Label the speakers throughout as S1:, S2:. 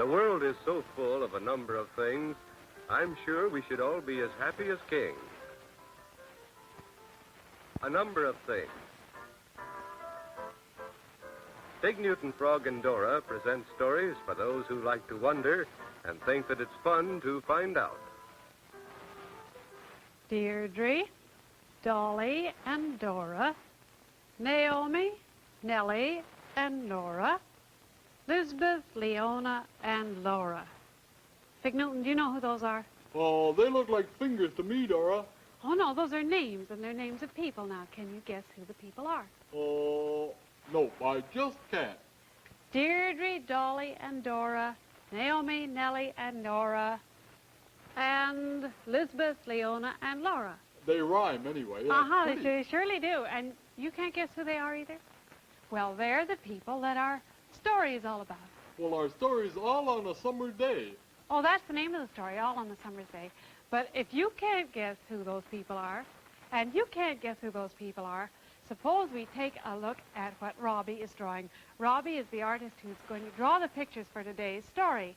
S1: The world is so full of a number of things, I'm sure we should all be as happy as kings. A number of things. Big Newton Frog and Dora present stories for those who like to wonder and think that it's fun to find out.
S2: Deirdre, Dolly, and Dora, Naomi, Nellie, and Nora, Lisbeth, Leona, and Laura. Big Newton, do you know who those are?
S3: Oh, they look like fingers to me, Dora.
S2: Oh, no, those are names, and they're names of people. Now, can you guess who the people are?
S3: Oh, no, I just can't.
S2: Deirdre, Dolly, and Dora, Naomi, Nellie, and Nora, and Lisbeth, Leona, and Laura.
S3: They rhyme anyway.
S2: They surely do. And you can't guess who they are either? Well, they're the people that our story is all about.
S3: Well, our story's all on a summer day.
S2: Oh, that's the name of the story, All on a Summer's Day. But if you can't guess who those people are, and you can't guess who those people are, suppose we take a look at what Robbie is drawing. Robbie is the artist who's going to draw the pictures for today's story,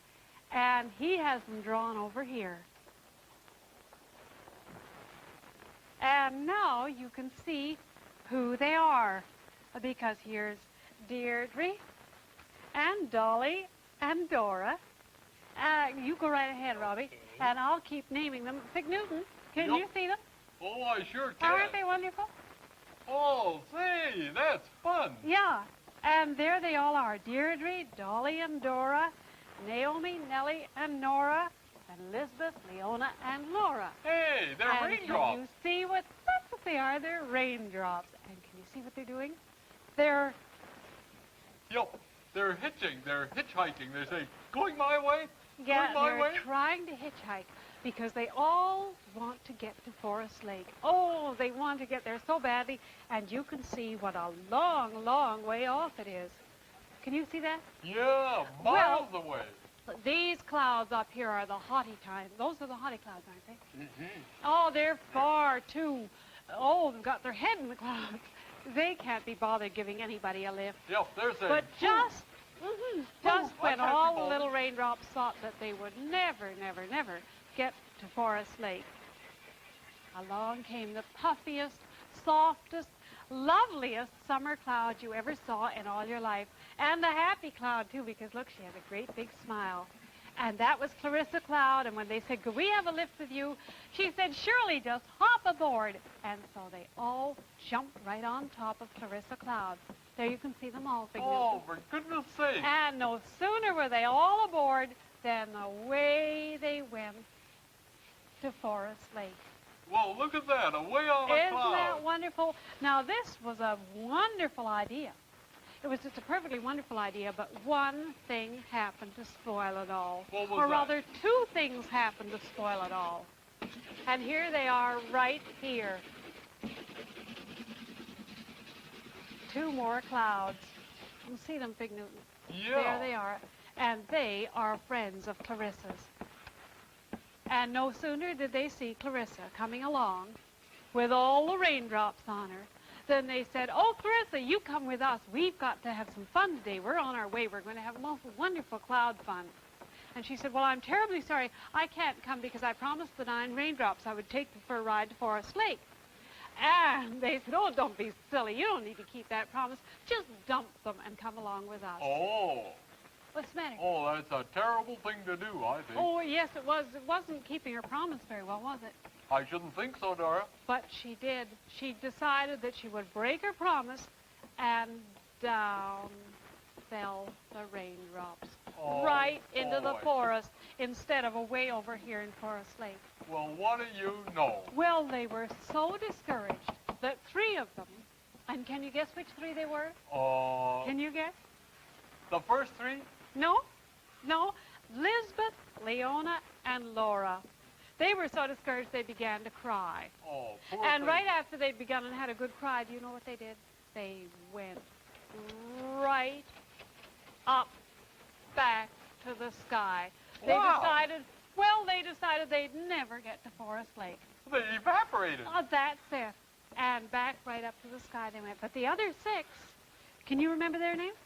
S2: and he has them drawn over here. And now you can see who they are, because here's Deirdre and Dolly and Dora. You go right ahead, Robbie, and I'll keep naming them. Big Newton, can you see them?
S3: Oh, I sure can.
S2: Aren't they wonderful?
S3: Oh, say, that's fun.
S2: Yeah, and there they all are. Deirdre, Dolly, and Dora, Naomi, Nellie, and Nora, and Lisbeth, Leona, and Laura.
S3: Hey, they're
S2: and
S3: raindrops.
S2: Can you see that's what they are? They're raindrops. And can you see what they're doing? They're...
S3: Yep, they're hitching. They're hitchhiking. They say, going my way?
S2: Yeah,
S3: going my way?
S2: They're trying to hitchhike because they all want to get to Forest Lake. Oh, they want to get there so badly, and you can see what a long, long way off it is. Can you see that?
S3: Yeah, miles away.
S2: These clouds up here are the haughty time. Those are the haughty clouds, aren't they?
S3: Mm-hmm.
S2: Oh, they're far too... Oh, they've got their head in the clouds. They can't be bothered giving anybody a lift.
S3: Yep, there's a...
S2: But just when all the little
S3: bothered.
S2: raindrops thought that they would never, never, never get to Forest Lake, along came the puffiest, softest, loveliest summer cloud you ever saw in all your life. And the happy cloud, too, because, look, she has a great big smile. And that was Clarissa Cloud, and when they said, could we have a lift with you? She said, surely, just hop aboard. And so they all jumped right on top of Clarissa Cloud. There you can see them all.
S3: Oh, for goodness sake.
S2: And no sooner were they all aboard than away they went to Forest Lake.
S3: Well, look at that, away on a
S2: Isn't
S3: cloud.
S2: that wonderful? Now, this was a wonderful idea. It was just a perfectly wonderful idea, but one thing happened to spoil it all.
S3: What was
S2: or
S3: that?
S2: rather, two things happened to spoil it all. And here they are right here. Two more clouds. You see them, Big Newton?
S3: Yeah.
S2: There they are. And they are friends of Clarissa's. And no sooner did they see Clarissa coming along with all the raindrops on her, then they said, oh, Clarissa, you come with us. We've got to have some fun today. We're on our way. We're going to have a most wonderful cloud fun. And she said, well, I'm terribly sorry. I can't come because I promised the 9 raindrops I would take them for a ride to Forest Lake. And they said, oh, don't be silly. You don't need to keep that promise. Just dump them and come along with us.
S3: Oh.
S2: What's the matter?
S3: Oh, that's a terrible thing to do, I think.
S2: Oh, yes, it was. It wasn't keeping her promise very well, was it?
S3: I shouldn't think so, Dora.
S2: But she did. She decided that she would break her promise, and down fell the raindrops.
S3: Oh,
S2: right into the
S3: boy.
S2: forest instead of away over here in Forest Lake.
S3: Well, what do you know?
S2: Well, they were so discouraged that 3 of them, and can you guess which 3 they were? Can you guess?
S3: The first 3?
S2: No, Lisbeth, Leona, and Laura. They were so discouraged they began to cry.
S3: Oh, poor
S2: And
S3: thing.
S2: right after they'd begun and had a good cry, do you know what they did? They went right up back to the sky. They
S3: Wow.
S2: decided they'd never get to Forest Lake.
S3: They evaporated.
S2: Oh, that's it. And back right up to the sky they went. But the other 6, can you remember their names?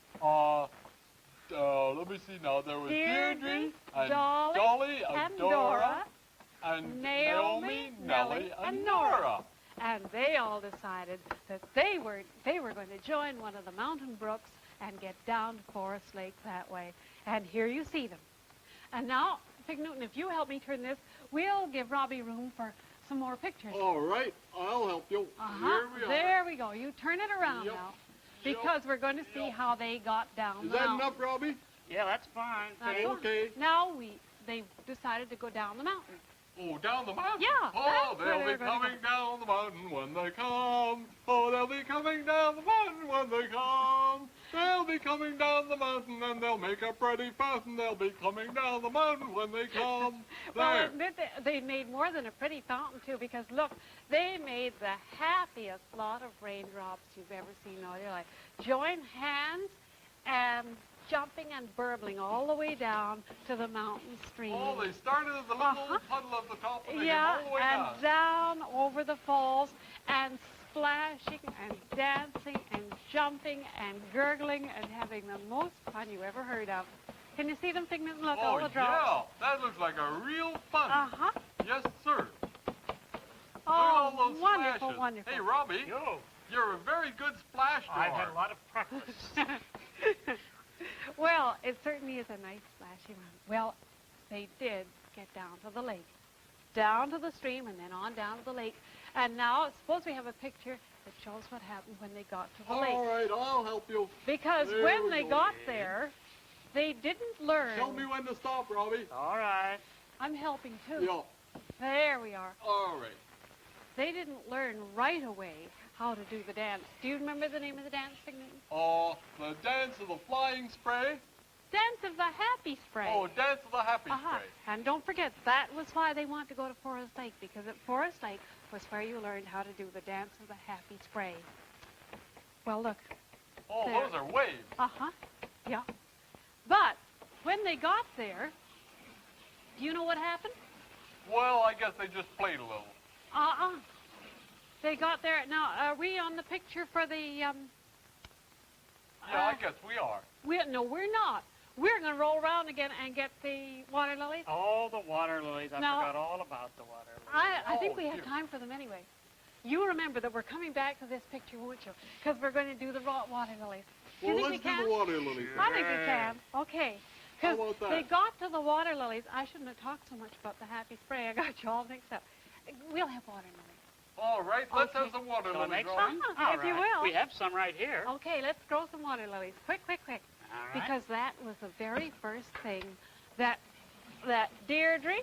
S3: let me see now. There was Deirdre and
S2: Dolly,
S3: Dolly
S2: and
S3: Dora,
S2: Dora,
S3: and
S2: Naomi,
S3: Nellie,
S2: and Nora. And they all decided that they were going to join one of the mountain brooks and get down to Forest Lake that way. And here you see them. And now, Fig Newton, if you help me turn this, we'll give Robbie room for some more pictures.
S3: All right, I'll help you. Here we are.
S2: There we go. You turn it around
S3: Yep.
S2: now. Because we're going to see how they got down
S3: Is
S2: the
S3: that
S2: mountain.
S3: enough, Robbie?
S4: Yeah, that's fine.
S2: That's all.
S3: Okay.
S2: Now they decided to go down the mountain.
S3: Oh, down the mountain?
S2: Yeah,
S3: Oh,
S2: that's where
S3: they'll
S2: they're
S3: be
S2: gonna
S3: coming down the mountain when they come. Oh, they'll be coming down the mountain when they come. They'll be coming down the mountain and they'll make a pretty fountain. They'll be coming down the mountain when they come.
S2: Well,
S3: There.
S2: admit they made more than a pretty fountain, too, because, look, they made the happiest lot of raindrops you've ever seen in all your life. Join hands and jumping and burbling all the way down to the mountain stream.
S3: Oh, they started at the little puddle at the top and they came
S2: Yeah,
S3: all the way
S2: and
S3: down.
S2: down over the falls and splashing and dancing and jumping and gurgling and having the most fun you ever heard of. Can you see them, Figment? Look, all
S3: Oh,
S2: the drops.
S3: yeah. That looks like a real fun.
S2: Uh-huh.
S3: Yes, sir. Look at
S2: Oh,
S3: all those
S2: wonderful,
S3: splashes.
S2: wonderful.
S3: Hey, Robbie,
S4: Yo,
S3: you're a very good splash drawer.
S4: I've had a lot of practice.
S2: Well, it certainly is a nice splashy one. Well, they did get down to the lake. Down to the stream and then on down to the lake. And now, suppose we have a picture that shows what happened when they got to the
S3: All
S2: lake.
S3: right, I'll help you.
S2: Because
S3: There
S2: when
S3: we
S2: they
S3: go.
S2: got there, they didn't learn.
S3: Tell me when to stop, Robbie.
S4: All right.
S2: I'm helping too.
S3: Yeah.
S2: There we are.
S3: All right.
S2: They didn't learn right away how to do the dance. Do you remember the name of the dance, Fig Newton?
S3: The dance of the flying spray.
S2: Dance of the Happy Spray.
S3: Oh, dance of the happy
S2: Uh-huh.
S3: spray.
S2: And don't forget, that was why they wanted to go to Forest Lake, because at Forest Lake was where you learned how to do the dance of the Happy Spray. Well, look.
S3: Oh,
S2: There.
S3: those are waves.
S2: Uh-huh. Yeah. But when they got there, do you know what happened?
S3: Well, I guess they just played a little.
S2: Uh-uh. They got there. Now, are we on the picture for the,
S3: Yeah, I guess we are.
S2: No, we're not. We're going to roll around again and get the water lilies.
S4: Oh, the water lilies. I
S2: Now-
S4: forgot all about the water lilies.
S2: I think
S3: Oh,
S2: we have
S3: dear.
S2: time for them anyway. You remember that we're coming back to this picture, won't you? Because we're going to do the water lilies. Do you
S3: Well,
S2: think
S3: let's
S2: we can?
S3: do the water lilies.
S2: I think we can. Okay.
S3: How
S2: Because
S3: about that?
S2: they got to the water lilies. I shouldn't have talked so much about the happy spray. I got you all mixed up. We'll have water lilies.
S3: All right, let's
S2: Okay.
S3: have some water
S4: Shall I
S3: lilies,
S4: make
S3: Robbie.
S4: some?
S2: Uh-huh,
S4: All
S2: if you
S4: right.
S2: will.
S4: We have some right here.
S2: Okay, let's grow some water lilies. Quick, quick, quick.
S4: All right.
S2: Because that was the very first thing that Deirdre,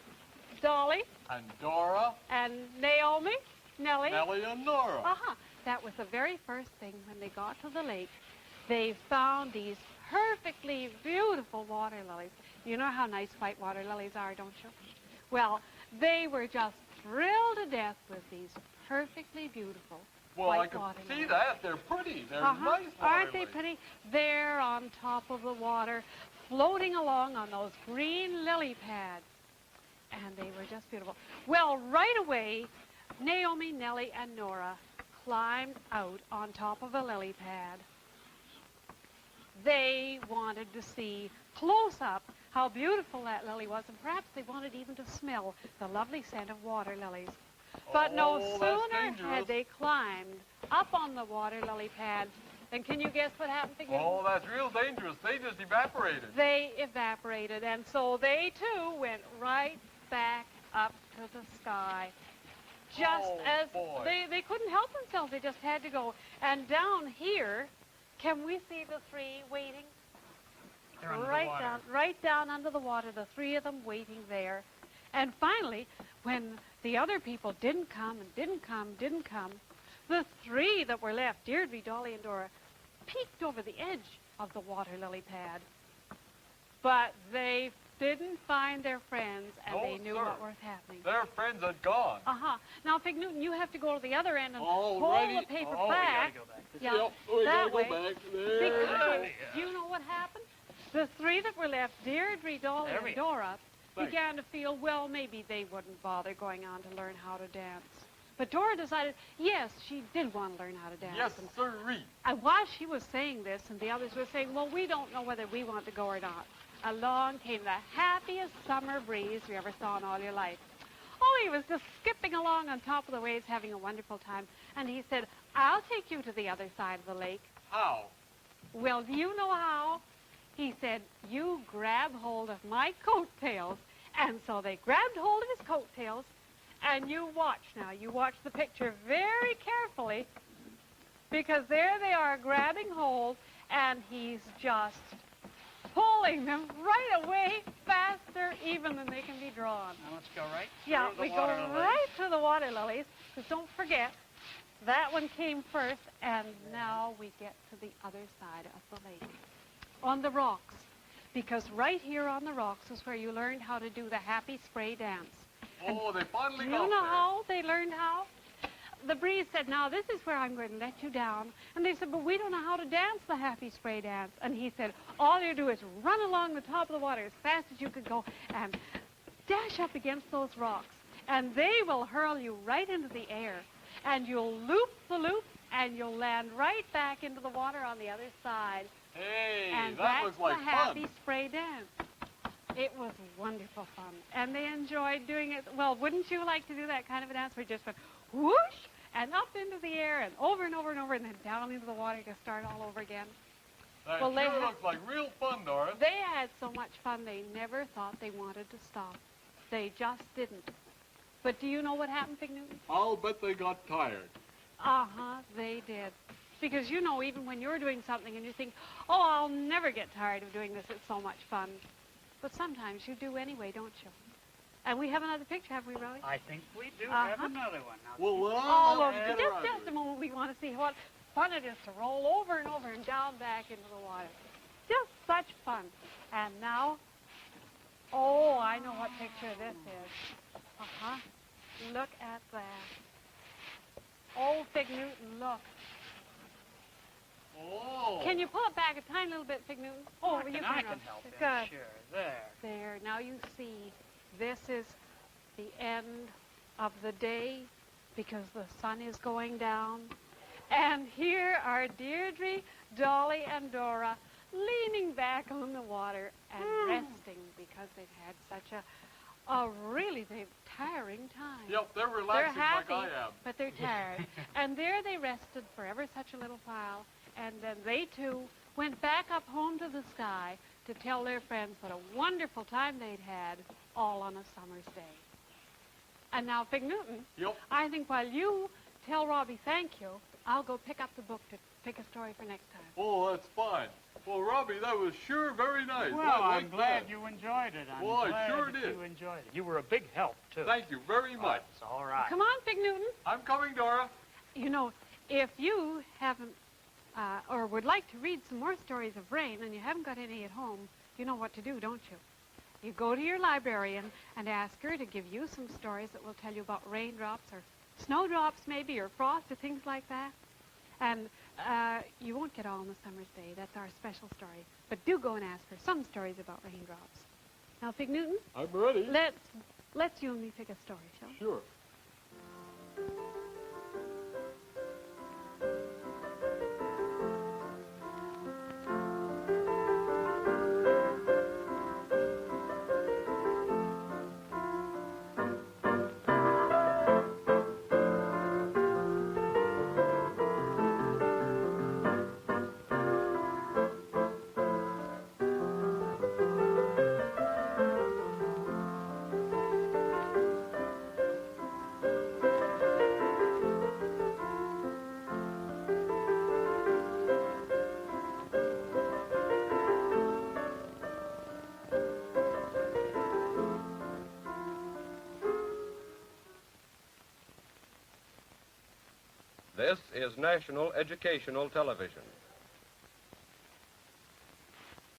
S2: Dolly,
S3: And Dora,
S2: and Naomi, Nellie,
S3: Nellie, and Nora.
S2: uh-huh, that was the very first thing when they got to the lake. They found these perfectly beautiful water lilies. You know how nice white water lilies are, don't you? Well, they were just thrilled to death with these perfectly beautiful
S3: Well, I
S2: white
S3: can
S2: water
S3: see
S2: lilies.
S3: that. They're pretty. They're
S2: Uh-huh.
S3: nice water
S2: Aren't they
S3: lilies.
S2: pretty? They're on top of the water, floating along on those green lily pads. And they were just beautiful. Well, right away, Naomi, Nellie, and Nora climbed out on top of a lily pad. They wanted to see close up how beautiful that lily was, and perhaps they wanted even to smell the lovely scent of water lilies. But no
S3: Oh, that's
S2: sooner
S3: dangerous.
S2: had they climbed up on the water lily pads, then can you guess what happened to you?
S3: Oh, that's real dangerous. They just evaporated.
S2: They evaporated, and so they too went right back up to the sky. Just
S3: Oh,
S2: as
S3: boy.
S2: they couldn't help themselves, they just had to go. And down here, can we see the three waiting?
S4: They're under the
S2: right
S4: water.
S2: down, right down under the water, the three of them waiting there. And finally, when the other people didn't come and didn't come, the three that were left, Deirdre, Dolly, and Dora, peeked over the edge of the water lily pad. But they didn't find their friends, and
S3: No,
S2: they knew
S3: sir.
S2: what was happening.
S3: Their friends had gone.
S2: Uh-huh. Now, Fig Newton, you have to go to the other end and
S3: All
S2: hold
S3: righty.
S2: the paper
S4: Oh, we
S2: back.
S4: gotta go back.
S2: Yeah,
S3: Yep, we
S2: that
S3: gotta
S2: way.
S3: go back. There.
S2: Because, do you know what happened? The three that were left, Deirdre, Dolly,
S4: There we
S2: and
S4: are.
S2: Dora,
S3: Thanks.
S2: began to feel, well, maybe they wouldn't bother going on to learn how to dance. But Dora decided, yes, she did want to learn how to dance.
S3: Yes, sirree.
S2: And while she was saying this, and the others were saying, well, we don't know whether we want to go or not, along came the happiest summer breeze you ever saw in all your life. Oh, he was just skipping along on top of the waves, having a wonderful time. And he said, I'll take you to the other side of the lake.
S3: How?
S2: Well, do you know how? He said, you grab hold of my coattails. And so they grabbed hold of his coattails, and you watch now. You watch the picture very carefully, because there they are grabbing hold, and he's just pulling them right away faster even than they can be drawn.
S4: Now let's go right
S2: Yeah,
S4: through
S2: we
S4: the
S2: go
S4: water lilies.
S2: right to the water lilies, because don't forget, that one came first, and now we get to the other side of the lake, on the rocks, because right here on the rocks is where you learned how to do the happy spray dance.
S3: Oh, they finally
S2: Do
S3: got
S2: you know
S3: there.
S2: how they learned how? The breeze said, now this is where I'm going to let you down. And they said, but we don't know how to dance the happy spray dance. And he said, all you do is run along the top of the water as fast as you could go and dash up against those rocks. And they will hurl you right into the air. And you'll loop the loop, and you'll land right back into the water on the other side.
S3: Hey,
S2: And
S3: that
S2: that's
S3: looks like
S2: the happy
S3: fun.
S2: spray dance. It was wonderful fun, and they enjoyed doing it. Well, wouldn't you like to do that kind of a dance where you just went whoosh and up into the air and over and over and over and then down into the water to start all over again?
S3: That
S2: Well, they
S3: sure
S2: ha-
S3: looks like real fun, Doris.
S2: They had so much fun they never thought they wanted to stop. They just didn't. But do you know what happened, Big Newton?
S3: I'll bet they got tired.
S2: Uh-huh, they did. Because, you know, even when you're doing something and you think, oh, I'll never get tired of doing this, it's so much fun. But sometimes you do anyway, don't you? And we have another picture, have we, Roy?
S4: I think we do have
S2: Uh-huh.
S4: another one. Now,
S3: Well,
S2: Oh,
S3: I'll
S2: look,
S3: get around
S2: just
S3: to
S2: a
S3: it.
S2: moment. We want to see what fun it is to roll over and over and down back into the water. Just such fun. And now, oh, I know what picture this is. Uh-huh. Look at that. Oh, Fig Newton, look.
S3: Oh.
S2: Can you pull it back a tiny little bit, Fig Newton? Oh,
S4: I
S2: you
S4: can
S2: can.
S4: help you.
S2: Good.
S4: Sure, there.
S2: There, now you see, this is the end of the day because the sun is going down. And here are Deirdre, Dolly, and Dora leaning back on the water and resting because they've had such a really tiring time.
S3: Yep, they're
S2: They're
S3: relaxing
S2: happy,
S3: like I am.
S2: but they're tired. And there they rested for ever such a little while. And then they, too, went back up home to the sky to tell their friends what a wonderful time they'd had all on a summer's day. And now, Fig Newton,
S3: Yep.
S2: I think while you tell Robbie thank you, I'll go pick up the book to pick a story for next time.
S3: Oh, that's fine. Well, Robbie, that was sure very nice.
S4: Well,
S3: I
S4: I'm
S3: liked
S4: glad
S3: that.
S4: you enjoyed it. I'm
S3: Well, I
S4: glad
S3: sure
S4: that
S3: did.
S4: you enjoyed it. You were a big help, too.
S3: Thank you very much.
S4: It's all right.
S2: Come on, Fig Newton.
S3: I'm coming, Dora.
S2: You know, if you haven't or would like to read some more stories of rain and you haven't got any at home, you know what to do, don't you? You go to your librarian and ask her to give you some stories that will tell you about raindrops or snowdrops maybe or frost or things like that. And you won't get all on the summer's day. That's our special story. But do go and ask her some stories about raindrops. Now, Fig Newton,
S3: I'm ready.
S2: let's you and me pick a story, shall we?
S3: Sure.
S1: This is National Educational Television.